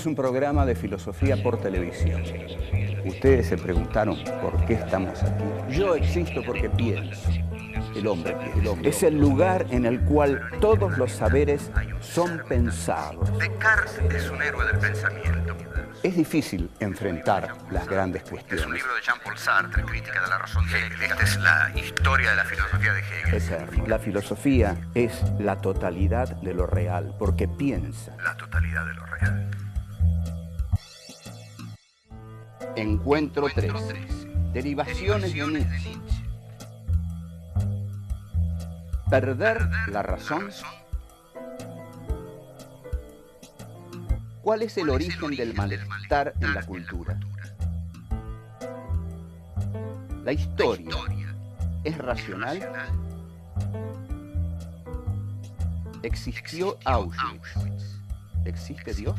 un programa de filosofía por televisión. Ustedes se preguntaron por qué estamos aquí. Yo existo porque pienso. El hombre piensa. Es el lugar en el cual todos los saberes son pensados. Descartes es un héroe del pensamiento. Es difícil enfrentar las grandes cuestiones. Es un libro de Jean-Paul Sartre, Crítica de la razón de Hegel. Esta es la historia de la filosofía de Hegel. Eterno. La filosofía es la totalidad de lo real, porque piensa. La totalidad de lo real. Encuentro 3. Derivaciones de Nietzsche. ¿Perder la razón? ¿Cuál es el origen del malestar en la cultura? ¿La historia es racional? ¿Existió Auschwitz? ¿Existe Dios?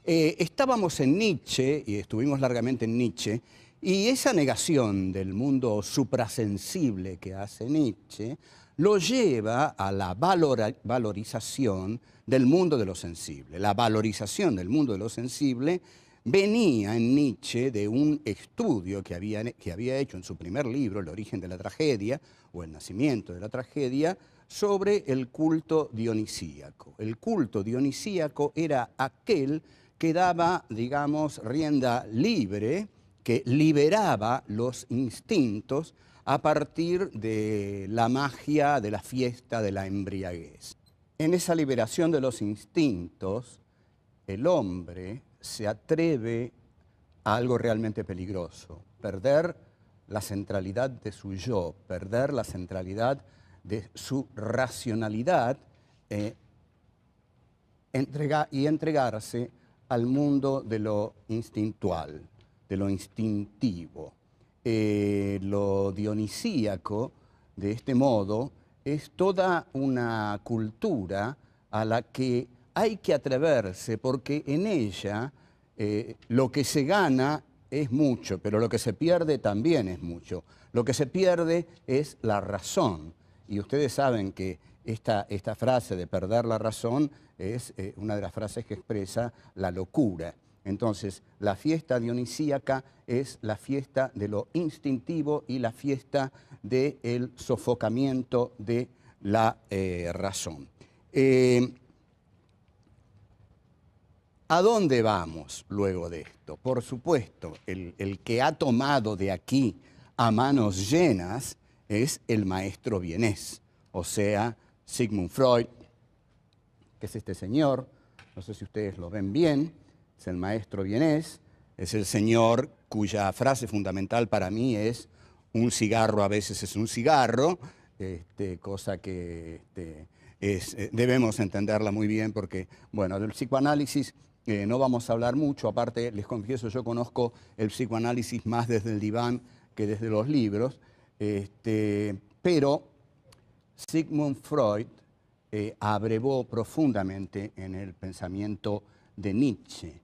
Estábamos en Nietzsche, y estuvimos largamente en Nietzsche, y esa negación del mundo suprasensible que hace Nietzsche lo lleva a la valorización del mundo de lo sensible. La valorización del mundo de lo sensible venía en Nietzsche de un estudio que había hecho en su primer libro, El origen de la tragedia, o El nacimiento de la tragedia, sobre el culto dionisíaco. El culto dionisíaco era aquel que daba, digamos, rienda libre, que liberaba los instintos a partir de la magia de la fiesta de la embriaguez. En esa liberación de los instintos, el hombre se atreve a algo realmente peligroso: perder la centralidad de su yo, perder la centralidad de su racionalidad y entregarse al mundo de lo instintual, de lo instintivo. Lo dionisíaco, de este modo, es toda una cultura a la que hay que atreverse, porque en ella lo que se gana es mucho, pero lo que se pierde también es mucho. Lo que se pierde es la razón. Y ustedes saben que esta frase de perder la razón es una de las frases que expresa la locura. Entonces, la fiesta dionisíaca es la fiesta de lo instintivo y la fiesta del sofocamiento de la razón. ¿A dónde vamos luego de esto? Por supuesto, el que ha tomado de aquí a manos llenas es el maestro vienés, o sea, Sigmund Freud, que es este señor, no sé si ustedes lo ven bien, es el maestro vienés, es el señor cuya frase fundamental para mí es: un cigarro a veces es un cigarro, cosa que debemos entenderla muy bien porque, bueno, del psicoanálisis no vamos a hablar mucho, aparte les confieso, yo conozco el psicoanálisis más desde el diván que desde los libros, pero Sigmund Freud abrevó profundamente en el pensamiento de Nietzsche.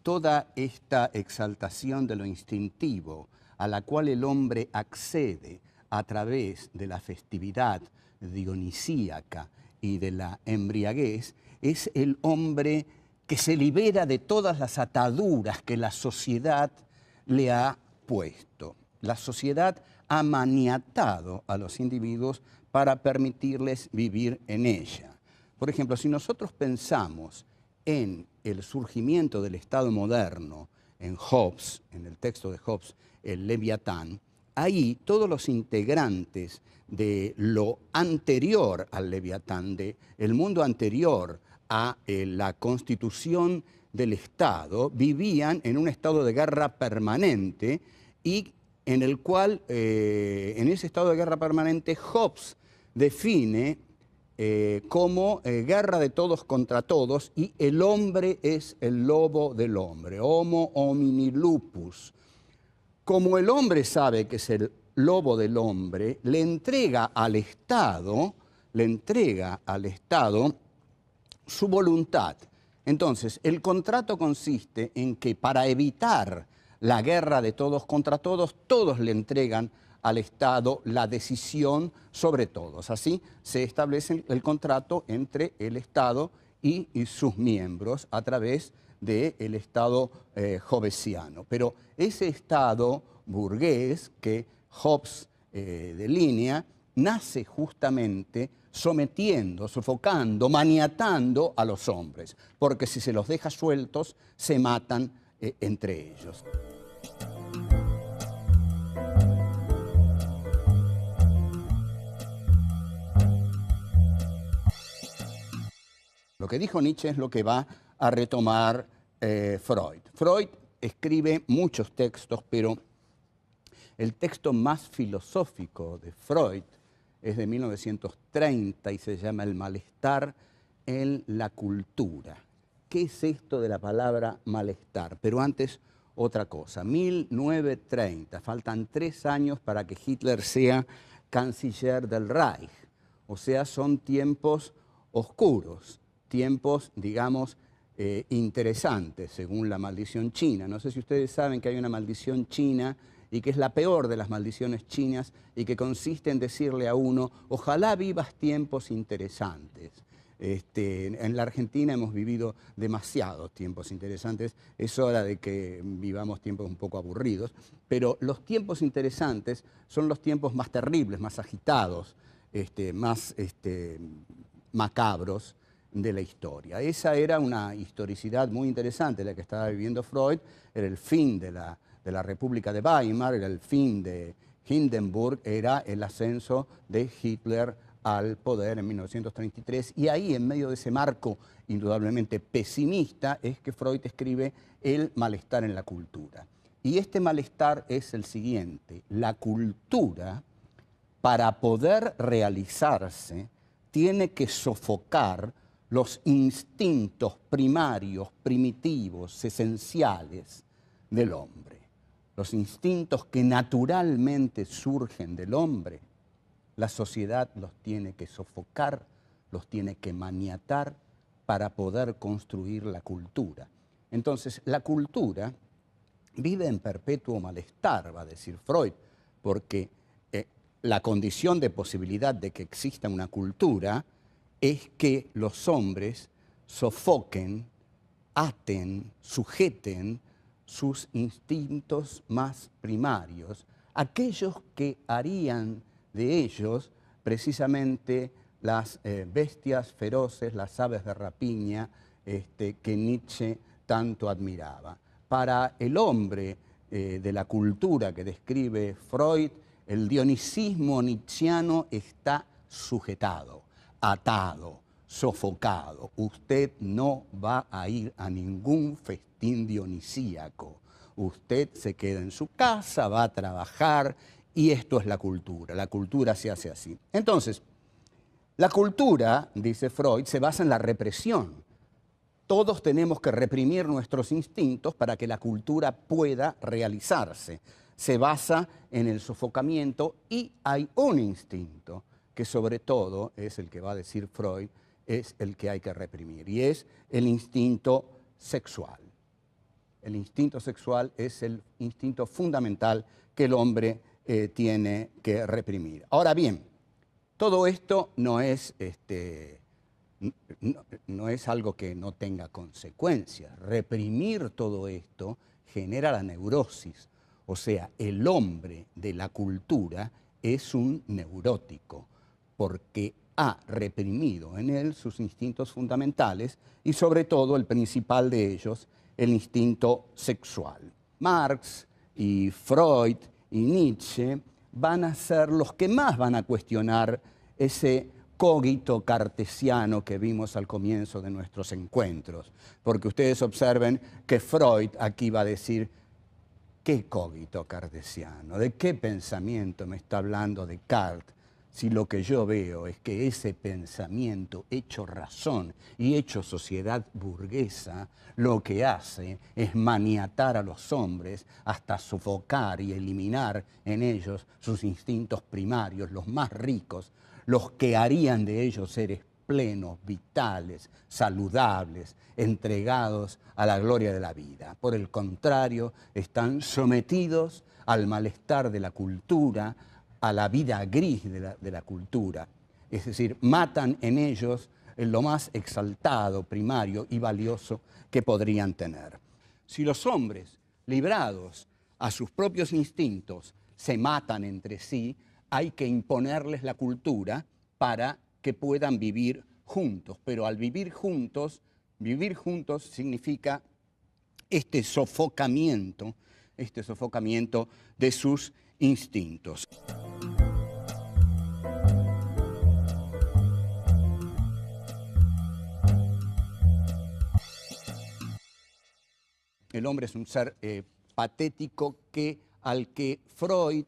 Toda esta exaltación de lo instintivo a la cual el hombre accede a través de la festividad dionisíaca y de la embriaguez es el hombre que se libera de todas las ataduras que la sociedad le ha puesto. La sociedad ha maniatado a los individuos para permitirles vivir en ella. Por ejemplo, si nosotros pensamos en el surgimiento del Estado moderno, en Hobbes, en el texto de Hobbes, el Leviatán, ahí todos los integrantes de lo anterior al Leviatán, del mundo anterior a la constitución del Estado, vivían en un estado de guerra permanente y en el cual, en ese estado de guerra permanente, Hobbes define como guerra de todos contra todos, y el hombre es el lobo del hombre, homo homini lupus. Como el hombre sabe que es el lobo del hombre, le entrega al Estado su voluntad. Entonces, el contrato consiste en que para evitar la guerra de todos contra todos, todos le entregan al Estado la decisión sobre todos. Así se establece el contrato entre el Estado y sus miembros a través del Estado hobbesiano. Pero ese Estado burgués que Hobbes delinea nace justamente sometiendo, sofocando, maniatando a los hombres, porque si se los deja sueltos, se matan entre ellos. Lo que dijo Nietzsche es lo que va a retomar Freud. Freud escribe muchos textos, pero el texto más filosófico de Freud es de 1930 y se llama El malestar en la cultura. ¿Qué es esto de la palabra malestar? Pero antes, otra cosa. 1930, faltan 3 años para que Hitler sea canciller del Reich. O sea, son tiempos oscuros, tiempos, digamos, interesantes, según la maldición china. No sé si ustedes saben que hay una maldición china y que es la peor de las maldiciones chinas y que consiste en decirle a uno, ojalá vivas tiempos interesantes. En la Argentina hemos vivido demasiados tiempos interesantes, es hora de que vivamos tiempos un poco aburridos, pero los tiempos interesantes son los tiempos más terribles, más agitados, más macabros de la historia. Esa era una historicidad muy interesante la que estaba viviendo Freud, era el fin de la República de Weimar, era el fin de Hindenburg, era el ascenso de Hitler al poder en 1933, y ahí, en medio de ese marco indudablemente pesimista, es que Freud escribe El malestar en la cultura. Y este malestar es el siguiente: la cultura, para poder realizarse, tiene que sofocar los instintos primarios, primitivos, esenciales del hombre. Los instintos que naturalmente surgen del hombre, la sociedad los tiene que sofocar, los tiene que maniatar para poder construir la cultura. Entonces, la cultura vive en perpetuo malestar, va a decir Freud, porque la condición de posibilidad de que exista una cultura es que los hombres sofoquen, aten, sujeten sus instintos más primarios, aquellos que harían de ellos precisamente las bestias feroces, las aves de rapiña que Nietzsche tanto admiraba. Para el hombre de la cultura que describe Freud, el dionisismo nietzscheano está sujetado, atado, sofocado. Usted no va a ir a ningún festín dionisíaco. Usted se queda en su casa, va a trabajar, y esto es la cultura. La cultura se hace así. Entonces, la cultura, dice Freud, se basa en la represión. Todos tenemos que reprimir nuestros instintos para que la cultura pueda realizarse. Se basa en el sofocamiento y hay un instinto que sobre todo es el que va a decir Freud, es el que hay que reprimir, y es el instinto sexual. El instinto sexual es el instinto fundamental que el hombre tiene que reprimir. Ahora bien, todo esto no es algo que no tenga consecuencias. Reprimir todo esto genera la neurosis. O sea, el hombre de la cultura es un neurótico, porque ha reprimido en él sus instintos fundamentales y sobre todo el principal de ellos, el instinto sexual. Marx y Freud y Nietzsche van a ser los que más van a cuestionar ese cogito cartesiano que vimos al comienzo de nuestros encuentros. Porque ustedes observen que Freud aquí va a decir, ¿qué cogito cartesiano? ¿De qué pensamiento me está hablando Descartes? Si lo que yo veo es que ese pensamiento hecho razón y hecho sociedad burguesa, lo que hace es maniatar a los hombres hasta sofocar y eliminar en ellos sus instintos primarios, los más ricos, los que harían de ellos seres plenos, vitales, saludables, entregados a la gloria de la vida. Por el contrario, están sometidos al malestar de la cultura, a la vida gris de la cultura. Es decir, matan en ellos lo más exaltado, primario y valioso que podrían tener. Si los hombres, librados a sus propios instintos, se matan entre sí, hay que imponerles la cultura para que puedan vivir juntos. Pero al vivir juntos significa este sofocamiento de sus instintos. El hombre es un ser patético al que Freud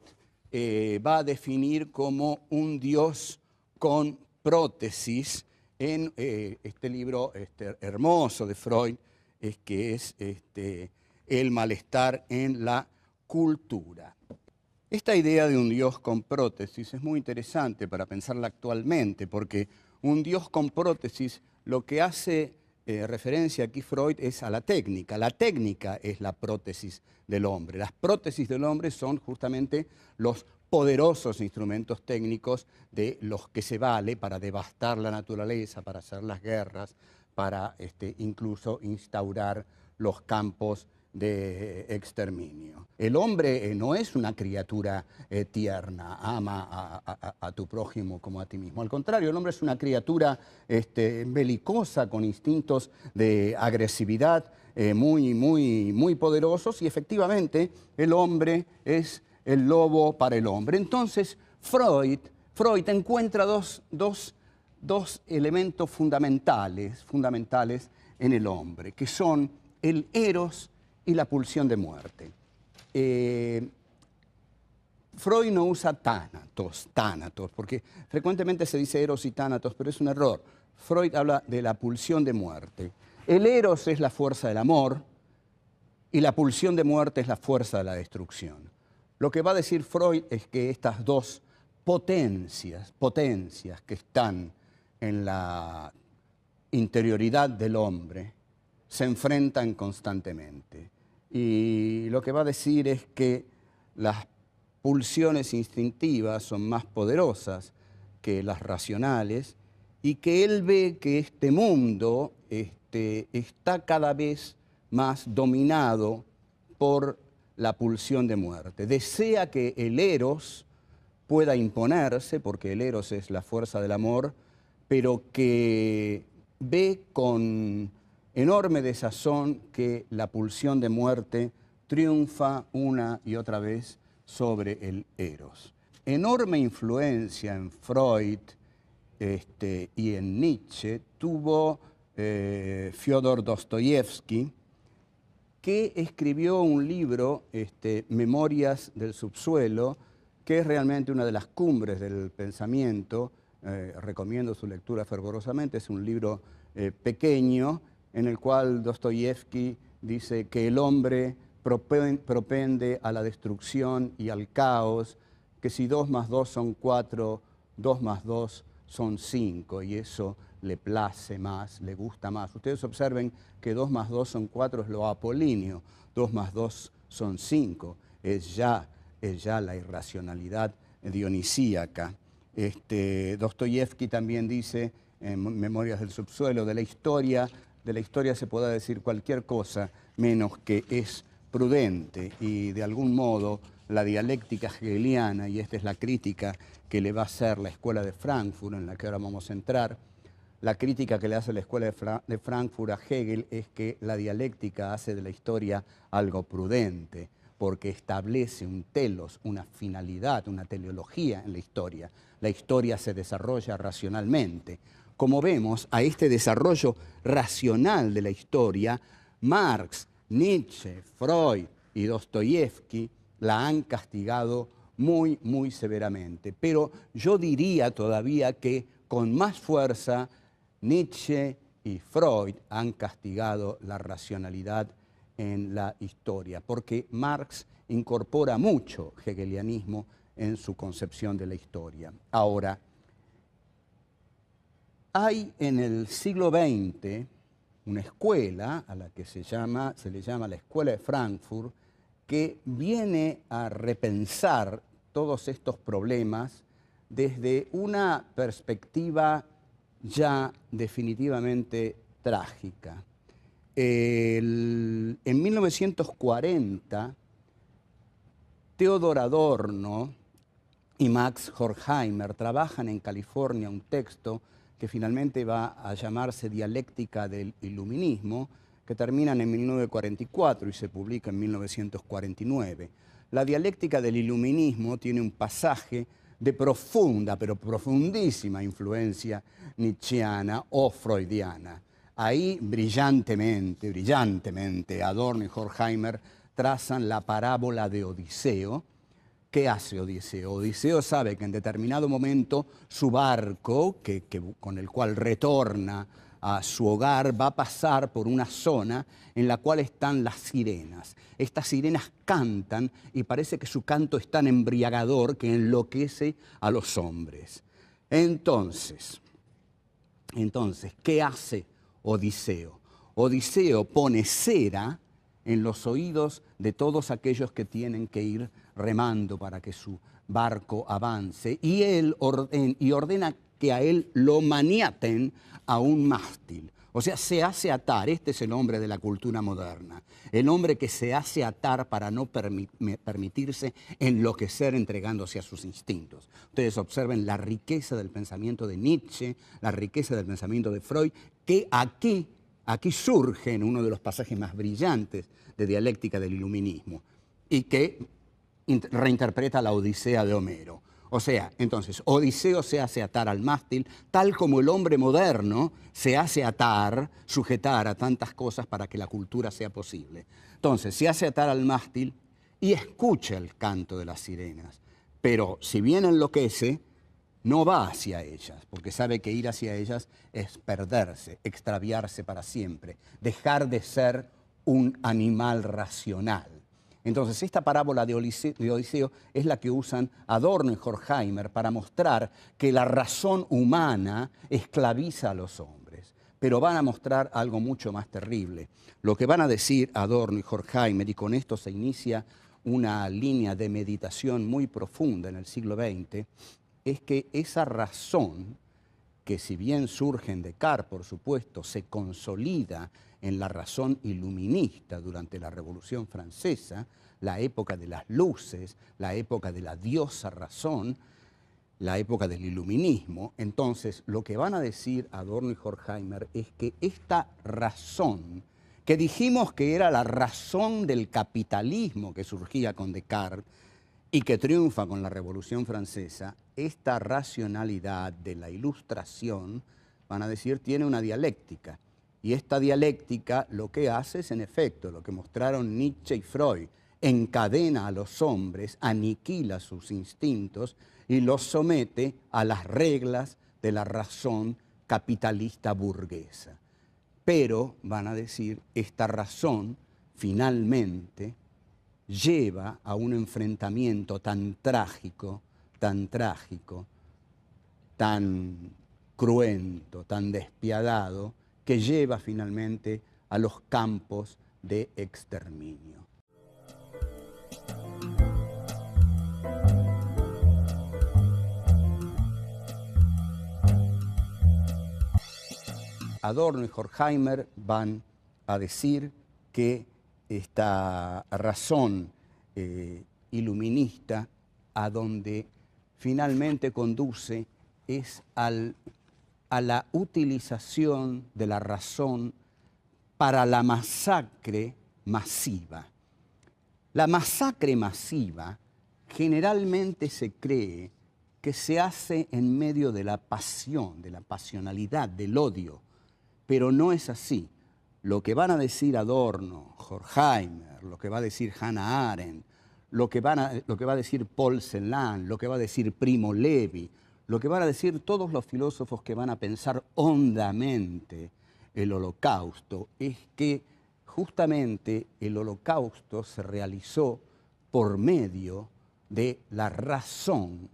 va a definir como un Dios con prótesis en este libro hermoso de Freud, que es El malestar en la cultura. Esta idea de un Dios con prótesis es muy interesante para pensarla actualmente, porque un Dios con prótesis lo que hace referencia aquí Freud es a la técnica. La técnica es la prótesis del hombre. Las prótesis del hombre son justamente los poderosos instrumentos técnicos de los que se vale para devastar la naturaleza, para hacer las guerras, para incluso instaurar los campos de exterminio. El hombre no es una criatura tierna, ama a tu prójimo como a ti mismo. Al contrario, el hombre es una criatura belicosa, con instintos de agresividad muy poderosos, y efectivamente el hombre es el lobo para el hombre. Entonces Freud encuentra dos elementos fundamentales en el hombre, que son el eros y la pulsión de muerte. Freud no usa tánatos, porque frecuentemente se dice eros y tánatos, pero es un error. Freud habla de la pulsión de muerte. El eros es la fuerza del amor y la pulsión de muerte es la fuerza de la destrucción. Lo que va a decir Freud es que estas dos potencias que están en la interioridad del hombre se enfrentan constantemente. Y lo que va a decir es que las pulsiones instintivas son más poderosas que las racionales, y que él ve que este mundo está cada vez más dominado por la pulsión de muerte. Desea que el eros pueda imponerse, porque el eros es la fuerza del amor, pero que ve con enorme desazón que la pulsión de muerte triunfa una y otra vez sobre el eros. Enorme influencia en Freud y en Nietzsche tuvo Fyodor Dostoyevsky, que escribió un libro, Memorias del subsuelo, que es realmente una de las cumbres del pensamiento. Recomiendo su lectura fervorosamente. Es un libro pequeño, en el cual Dostoyevsky dice que el hombre propende a la destrucción y al caos, que si 2 más 2 son 4, 2 más 2 son 5, y eso le place más, le gusta más. Ustedes observen que 2 más 2 son 4 es lo apolíneo, 2 más 2 son 5, es ya la irracionalidad dionisíaca. Dostoyevsky también dice en Memorias del subsuelo, de la historia se puede decir cualquier cosa menos que es prudente, y de algún modo la dialéctica hegeliana, y esta es la crítica que le va a hacer la Escuela de Frankfurt, en la que ahora vamos a entrar, la crítica que le hace la Escuela de Frankfurt a Hegel es que la dialéctica hace de la historia algo prudente, porque establece un telos, una finalidad, una teleología en la historia. La historia se desarrolla racionalmente. Como vemos, a este desarrollo racional de la historia, Marx, Nietzsche, Freud y Dostoyevsky la han castigado muy severamente. Pero yo diría todavía que con más fuerza Nietzsche y Freud han castigado la racionalidad en la historia, porque Marx incorpora mucho hegelianismo en su concepción de la historia. Ahora, Hay en el siglo XX una escuela a la que se le llama la Escuela de Frankfurt, que viene a repensar todos estos problemas desde una perspectiva ya definitivamente trágica. En 1940, Theodor Adorno y Max Horkheimer trabajan en California un texto que finalmente va a llamarse Dialéctica del Iluminismo, que terminan en 1944 y se publica en 1949. La Dialéctica del Iluminismo tiene un pasaje de profunda, pero profundísima influencia nietzscheana o freudiana. Ahí brillantemente, Adorno y Horkheimer trazan la parábola de Odiseo. ¿Qué hace Odiseo? Odiseo sabe que en determinado momento su barco, con el cual retorna a su hogar, va a pasar por una zona en la cual están las sirenas. Estas sirenas cantan y parece que su canto es tan embriagador que enloquece a los hombres. Entonces, ¿qué hace Odiseo? Odiseo pone cera en los oídos de todos aquellos que tienen que ir remando para que su barco avance, y ordena que a él lo maniaten a un mástil. O sea, se hace atar. Este es el hombre de la cultura moderna. El hombre que se hace atar para no permitirse enloquecer entregándose a sus instintos. Ustedes observen la riqueza del pensamiento de Nietzsche, la riqueza del pensamiento de Freud, que aquí surge en uno de los pasajes más brillantes de Dialéctica del Iluminismo y que reinterpreta la Odisea de Homero. O sea, entonces, Odiseo se hace atar al mástil, tal como el hombre moderno se hace atar, sujetar a tantas cosas para que la cultura sea posible. Entonces, se hace atar al mástil y escucha el canto de las sirenas. Pero si bien enloquece, no va hacia ellas, porque sabe que ir hacia ellas es perderse, extraviarse para siempre, dejar de ser un animal racional. Entonces, esta parábola de Odiseo es la que usan Adorno y Horkheimer para mostrar que la razón humana esclaviza a los hombres. Pero van a mostrar algo mucho más terrible. Lo que van a decir Adorno y Horkheimer, y con esto se inicia una línea de meditación muy profunda en el siglo XX, es que esa razón, que si bien surge en Descartes, por supuesto, se consolida en la razón iluminista durante la Revolución Francesa, la época de las luces, la época de la diosa razón, la época del iluminismo. Entonces, lo que van a decir Adorno y Horkheimer es que esta razón, que dijimos que era la razón del capitalismo que surgía con Descartes y que triunfa con la Revolución Francesa, esta racionalidad de la ilustración, van a decir, tiene una dialéctica. Y esta dialéctica lo que hace es, en efecto, lo que mostraron Nietzsche y Freud: encadena a los hombres, aniquila sus instintos y los somete a las reglas de la razón capitalista burguesa. Pero, van a decir, esta razón finalmente lleva a un enfrentamiento tan trágico, tan cruento, tan despiadado, que lleva finalmente a los campos de exterminio. Adorno y Horkheimer van a decir que esta razón iluminista a donde finalmente conduce es a la utilización de la razón para la masacre masiva. La masacre masiva generalmente se cree que se hace en medio de la pasión, de la pasionalidad, del odio, pero no es así. Lo que van a decir Adorno, Horkheimer, lo que va a decir Hannah Arendt, lo que va a decir Paul Celan, lo que va a decir Primo Levi, lo que van a decir todos los filósofos que van a pensar hondamente el Holocausto, es que justamente el Holocausto se realizó por medio de la razón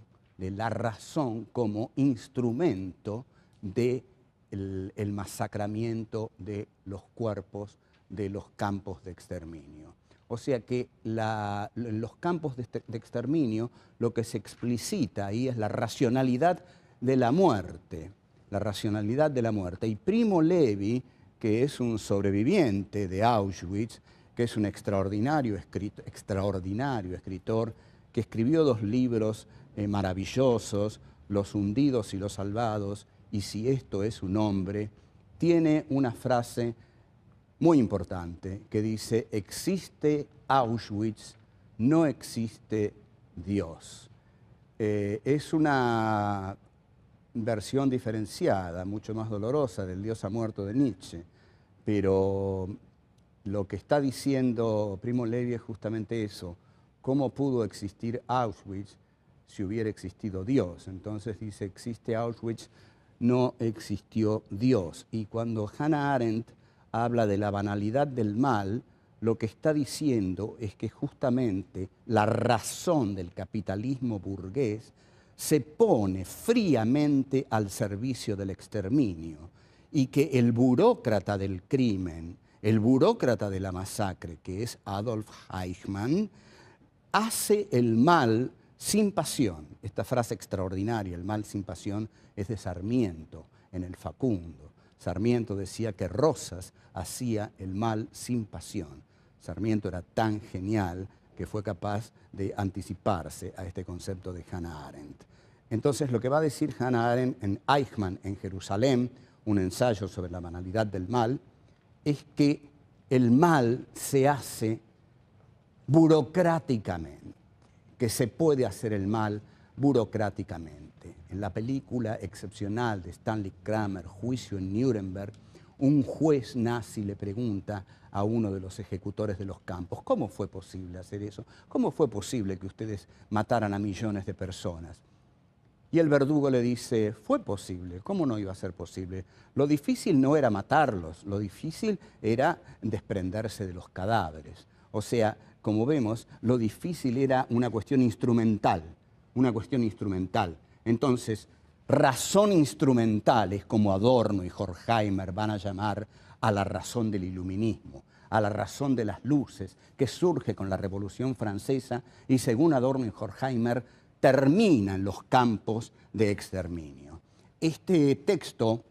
como instrumento de el masacramiento de los cuerpos de los campos de exterminio. O sea que en los campos de exterminio lo que se explicita ahí es la racionalidad de la muerte, la racionalidad de la muerte. Y Primo Levi, que es un sobreviviente de Auschwitz, que es un extraordinario escritor, que escribió 2 libros maravillosos, Los hundidos y los salvados, y Si esto es un hombre, tiene una frase muy importante que dice: existe Auschwitz, no existe Dios. Es una versión diferenciada, mucho más dolorosa del Dios ha muerto de Nietzsche, pero lo que está diciendo Primo Levi es justamente eso: ¿cómo pudo existir Auschwitz si hubiera existido Dios? Entonces dice: existe Auschwitz, no existió Dios. Y cuando Hannah Arendt habla de la banalidad del mal, lo que está diciendo es que justamente la razón del capitalismo burgués se pone fríamente al servicio del exterminio y que el burócrata del crimen, el burócrata de la masacre, que es Adolf Eichmann, hace el mal sin pasión. Esta frase extraordinaria, el mal sin pasión, es de Sarmiento en el Facundo. Sarmiento decía que Rosas hacía el mal sin pasión. Sarmiento era tan genial que fue capaz de anticiparse a este concepto de Hannah Arendt. Entonces, lo que va a decir Hannah Arendt en Eichmann en Jerusalén, un ensayo sobre la banalidad del mal, es que el mal se hace burocráticamente, que se puede hacer el mal burocráticamente. En la película excepcional de Stanley Kramer, Juicio en Nuremberg, un juez nazi le pregunta a uno de los ejecutores de los campos: ¿cómo fue posible hacer eso? ¿Cómo fue posible que ustedes mataran a millones de personas? Y el verdugo le dice: fue posible, ¿cómo no iba a ser posible? Lo difícil no era matarlos, lo difícil era desprenderse de los cadáveres. O sea, como vemos, lo difícil era una cuestión instrumental, una cuestión instrumental. Entonces, razón instrumental es como Adorno y Horkheimer van a llamar a la razón del iluminismo, a la razón de las luces, que surge con la Revolución Francesa y, según Adorno y Horkheimer, termina en los campos de exterminio. Este texto,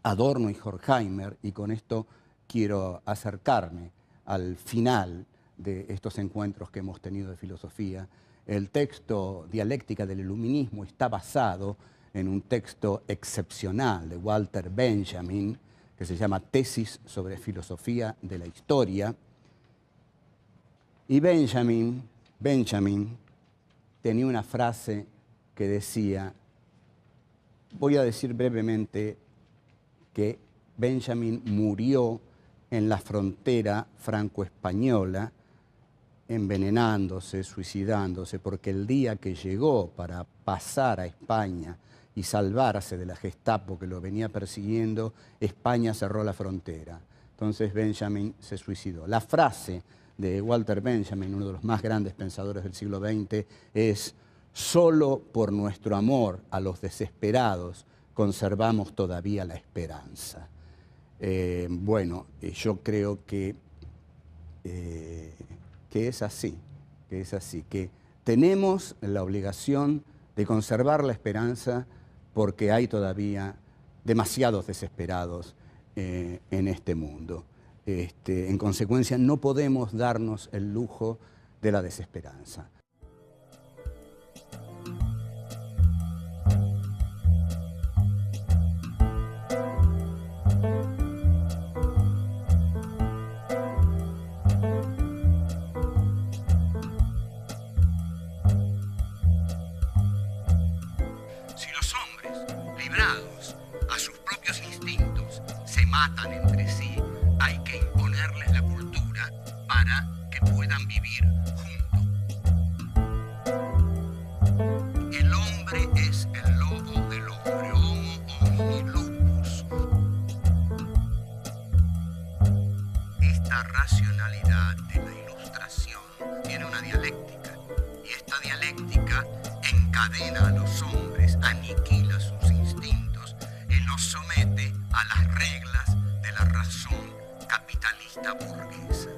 Adorno y Horkheimer, y con esto quiero acercarme al final de estos encuentros que hemos tenido de filosofía, el texto Dialéctica del Iluminismo está basado en un texto excepcional de Walter Benjamin, que se llama Tesis sobre Filosofía de la Historia. Y Benjamin tenía una frase que decía, voy a decir brevemente que Benjamin murió en la frontera franco-española, envenenándose, suicidándose, porque el día que llegó para pasar a España y salvarse de la Gestapo que lo venía persiguiendo, España cerró la frontera. Entonces Benjamin se suicidó. La frase de Walter Benjamin, uno de los más grandes pensadores del siglo XX, es: solo por nuestro amor a los desesperados conservamos todavía la esperanza. Yo creo que es así, que tenemos la obligación de conservar la esperanza porque hay todavía demasiados desesperados en este mundo. En consecuencia, no podemos darnos el lujo de la desesperanza. Si los hombres, librados a sus propios instintos, se matan entre sí, hay que imponerles la cultura para que puedan vivir juntos. El hombre es el lobo del hombre, homo homini lupus. Esta racionalidad de la ilustración tiene una dialéctica, y esta dialéctica encadena a los hombres, aniquila sus instintos y los somete a las reglas de la razón capitalista burguesa.